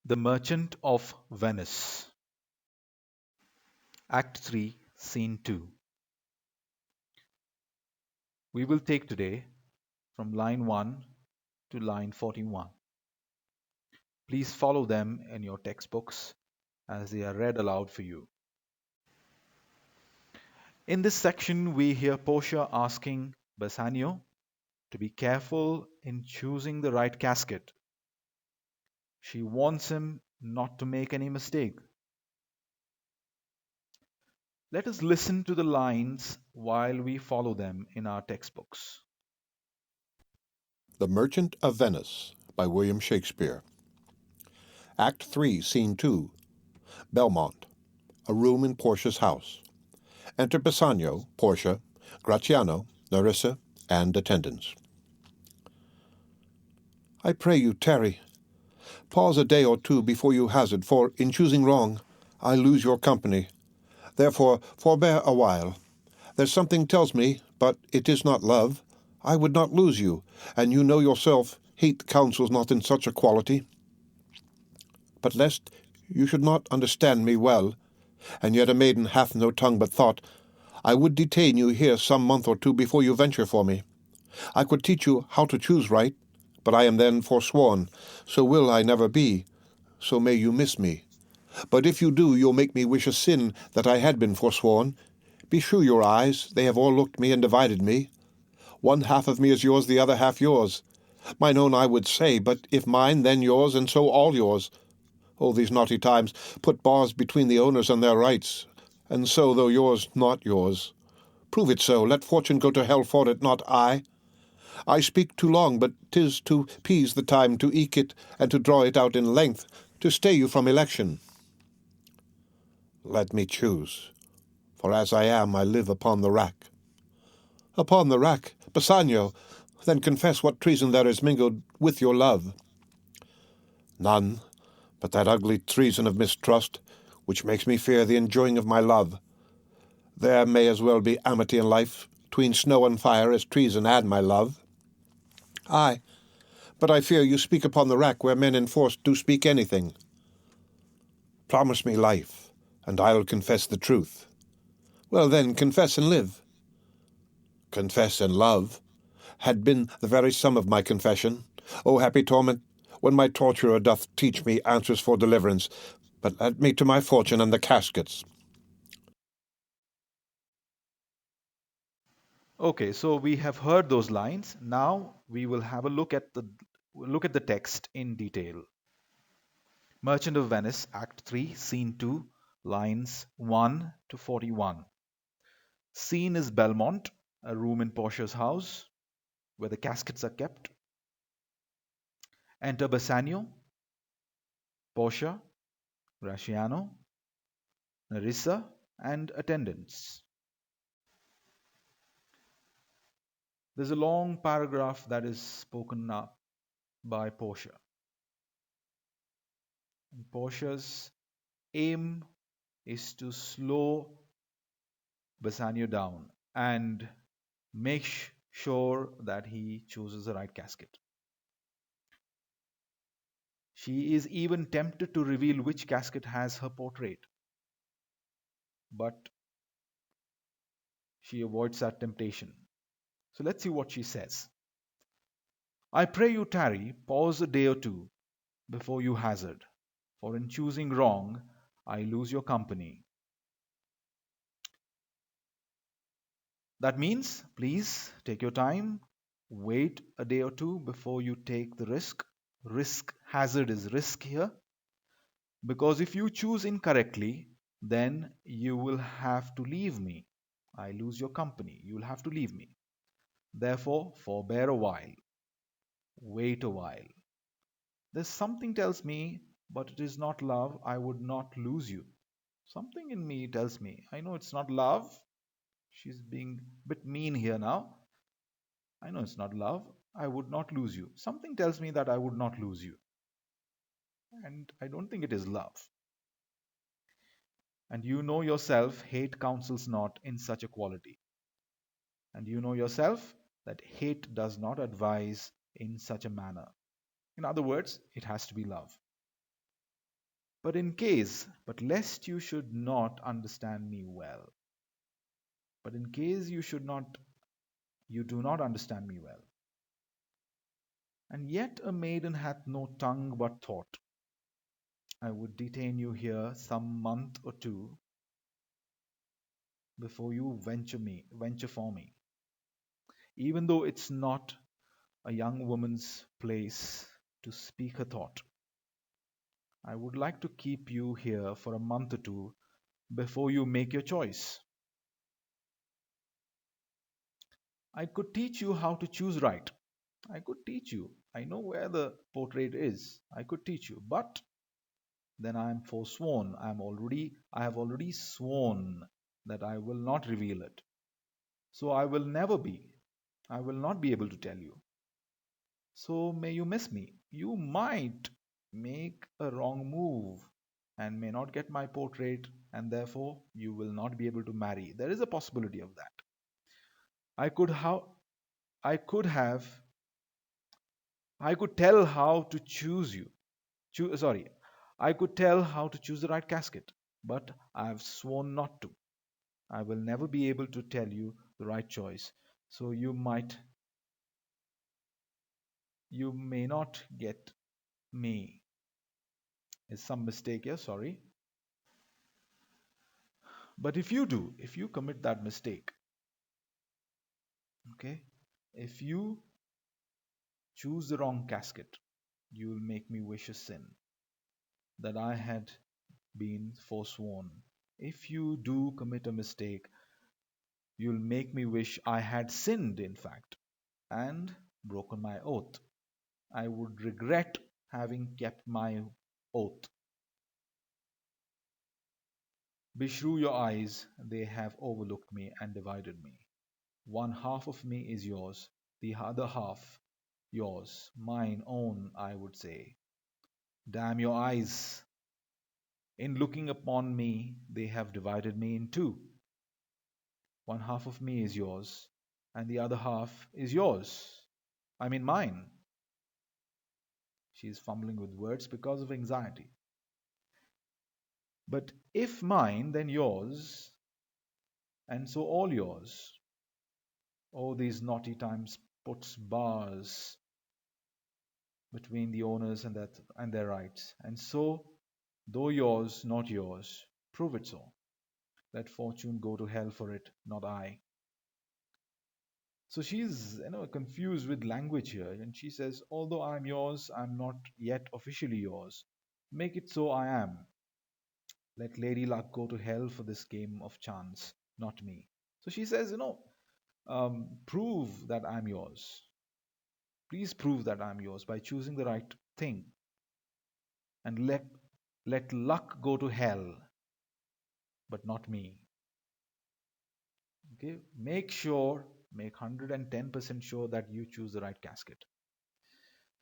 The Merchant of Venice, Act 3, Scene 2. We will take today from line 1 to line 41. Please follow them in your textbooks as they are read aloud for you. In this section, we hear Portia asking Bassanio to be careful in choosing the right casket. She warns him not to make any mistake. Let us listen to the lines while we follow them in our textbooks. The Merchant of Venice by William Shakespeare. Act 3, Scene 2. Belmont. A room in Portia's house. Enter Bassanio, Portia, Gratiano, Nerissa, and attendants. I pray you, tarry. Pause a day or two before you hazard, for in choosing wrong, I lose your company. Therefore, forbear a while. There's something tells me, but it is not love. I would not lose you, and you know yourself, hate counsels not in such a quality. But lest you should not understand me well, and yet a maiden hath no tongue but thought, I would detain you here some month or two before you venture for me. I could teach you how to choose right, but I am then forsworn, so will I never be, so may you miss me. But if you do, you'll make me wish a sin that I had been forsworn. Beshrew your eyes, they have o'erlooked me and divided me. One half of me is yours, the other half yours. Mine own I would say, but if mine, then yours, and so all yours. Oh, these naughty times put bars between the owners and their rights, and so, though yours, not yours. Prove it so, let fortune go to hell for it, not I. I speak too long, but 'tis to pease the time to eke it, and to draw it out in length, to stay you from election. Let me choose, for as I am, I live upon the rack. Upon the rack, Bassanio, then confess what treason there is mingled with your love. None, but that ugly treason of mistrust, which makes me fear the enjoying of my love. There may as well be amity in life, 'tween snow and fire, as treason and my love. Ay, but I fear you speak upon the rack, where men enforced do speak anything. Promise me life, and I'll confess the truth. Well then, confess and live. Confess and love had been the very sum of my confession. O happy torment, when my torturer doth teach me answers for deliverance. But let me to my fortune and the caskets. Okay, so we have heard those lines. Now we will have a look at the text in detail. Merchant of Venice, Act 3, Scene 2, lines 1 to 41. Scene is Belmont, a room in Portia's house where the caskets are kept. Enter Bassanio, Portia, Gratiano, Nerissa, and attendants. There's a long paragraph that is spoken up by Portia. And Portia's aim is to slow Bassanio down and make sure that he chooses the right casket. She is even tempted to reveal which casket has her portrait, but she avoids that temptation. So let's see what she says. I pray you tarry, pause a day or two before you hazard, for in choosing wrong, I lose your company. That means, please take your time, wait a day or two before you take the risk. Risk, hazard is risk here, because if you choose incorrectly, then you will have to leave me. I lose your company. You will have to leave me. Therefore, forbear a while. Wait a while. There's something tells me, but it is not love. I would not lose you. Something in me tells me. I know it's not love. She's being a bit mean here now. I know it's not love. I would not lose you. Something tells me that I would not lose you. And I don't think it is love. And you know yourself, hate counsels not in such a quality. And you know yourself that hate does not advise in such a manner. In other words, it has to be love. but lest you should not understand me well, but in case you do not understand me well, and yet a maiden hath no tongue but thought, I would detain you here some month or two before you venture for me, even though it's not a young woman's place to speak her thought. I would like to keep you here for a month or two before you make your choice. I could teach you how to choose right. I could teach you. I know where the portrait is. I could teach you. But then I am forsworn. I have already sworn that I will not reveal it. So I will not be able to tell you. So may you miss me. You might make a wrong move and may not get my portrait, and therefore you will not be able to marry. There is a possibility of that. I could how I could have I could tell how to choose you. Sorry, I could tell how to choose the right casket, but I have sworn not to. I will never be able to tell you the right choice. So you may not get me. Is some mistake here, sorry. But if you commit that mistake, okay, if you choose the wrong casket, you will make me wish a sin that I had been forsworn. If you do commit a mistake, you'll make me wish I had sinned, in fact, and broken my oath. I would regret having kept my oath. Beshrew your eyes, they have overlooked me and divided me. One half of me is yours, the other half yours, mine own, I would say. Damn your eyes! In looking upon me, they have divided me in two. One half of me is yours, and the other half is yours. I mean, mine. She is fumbling with words because of anxiety. But if mine, then yours, and so all yours. Oh, these naughty times puts bars between the owners and their rights. And so, though yours, not yours, prove it so. Let fortune go to hell for it, not I. So she's confused with language here, and she says, although I'm yours, I'm not yet officially yours. Make it so I am. Let Lady Luck go to hell for this game of chance, not me. So she says, prove that I'm yours. Please prove that I'm yours by choosing the right thing, and let luck go to hell, but not me. Okay, make 110% sure that you choose the right casket.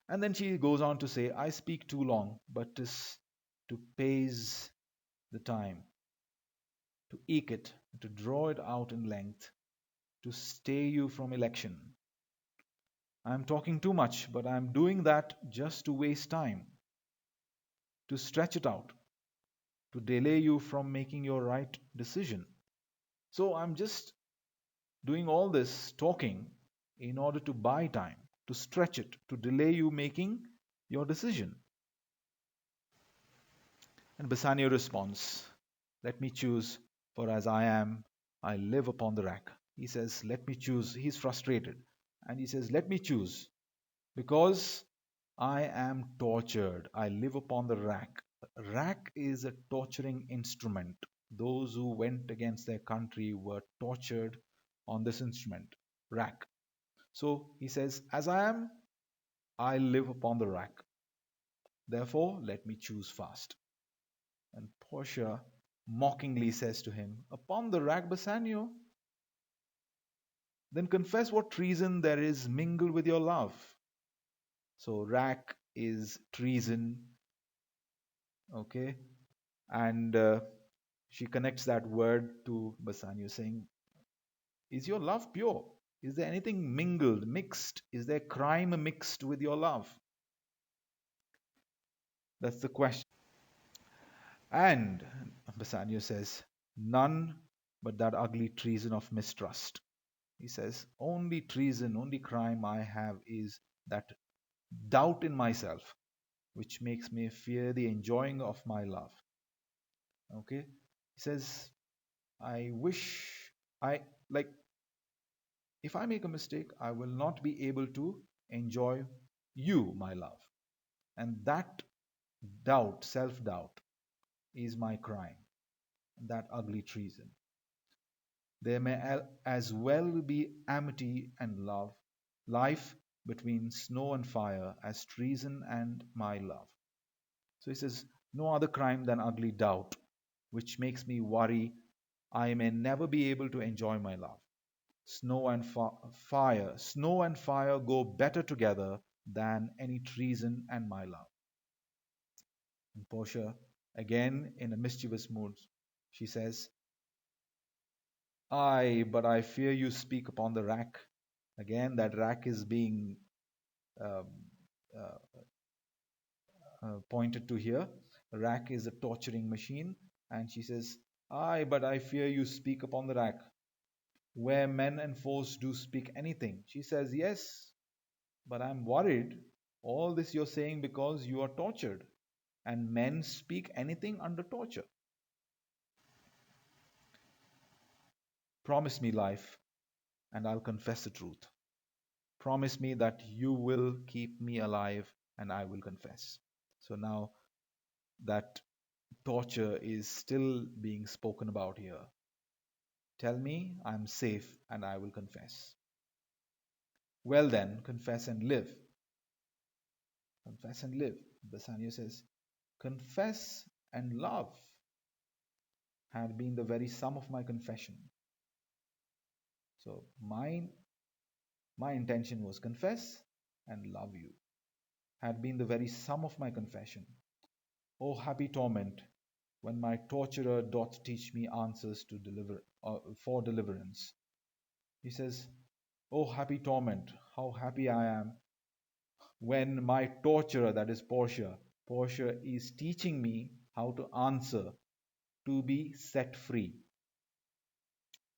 And then she goes on to say, I speak too long, but 'tis to pace the time, to eke it, to draw it out in length, to stay you from election. I'm talking too much, but I'm doing that just to waste time, to stretch it out, to delay you from making your right decision. So I'm just doing all this talking in order to buy time, to stretch it, to delay you making your decision. And Bassanio responds, let me choose, for as I am, I live upon the rack. He says, let me choose. He's frustrated. And he says, let me choose, because I am tortured. I live upon the rack. Rack is a torturing instrument. Those who went against their country were tortured on this instrument, rack. So he says, as I am, I live upon the rack. Therefore, let me choose fast. And Portia mockingly says to him, upon the rack, Bassanio? Then confess what treason there is mingled with your love. So rack is treason, okay? And she connects that word to Bassanio, saying, is your love pure? Is there anything mingled, mixed? Is there crime mixed with your love? That's the question. And Bassanio says, none but that ugly treason of mistrust. He says, only treason, only crime I have is that doubt in myself, which makes me fear the enjoying of my love. Okay? He says, I wish I, like, if I make a mistake, I will not be able to enjoy you, my love. And that doubt, self doubt, is my crime, that ugly treason. There may as well be amity and love, life between snow and fire, as treason and my love. So he says, no other crime than ugly doubt, which makes me worry I may never be able to enjoy my love. Snow and fire go better together than any treason and my love. And Portia, again in a mischievous mood, she says, Aye, but I fear you speak upon the rack. Again, that rack is being um, uh, pointed to here. A rack is a torturing machine. And she says, Aye, but I fear you speak upon the rack, where men and foes do speak anything. She says, Yes, but I'm worried. All this you're saying because you are tortured, and men speak anything under torture. Promise me life, and I'll confess the truth. Promise me that you will keep me alive, and I will confess. So now that torture is still being spoken about here. Tell me I'm safe, and I will confess. Well, then, confess and live. Confess and live. Bassanio says, confess and love had been the very sum of my confession. So my intention was confess and love you, had been the very sum of my confession. O happy torment, when my torturer doth teach me answers to deliver for deliverance. He says, O happy torment, how happy I am when my torturer, that is Portia is teaching me how to answer to be set free.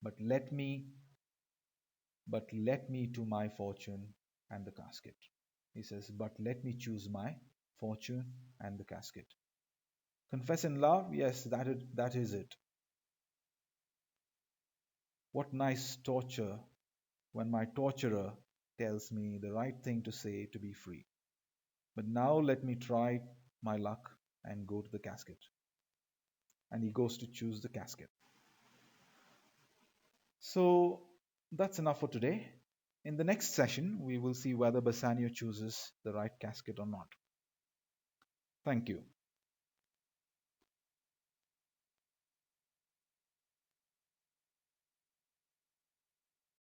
But let me, but let me to my fortune and the casket. He says, but let me choose my fortune and the casket. Confess in love, yes, that is it. What nice torture when my torturer tells me the right thing to say to be free. But now let me try my luck and go to the casket. And he goes to choose the casket. So that's enough for today. In the next session, we will see whether Bassanio chooses the right casket or not. Thank you.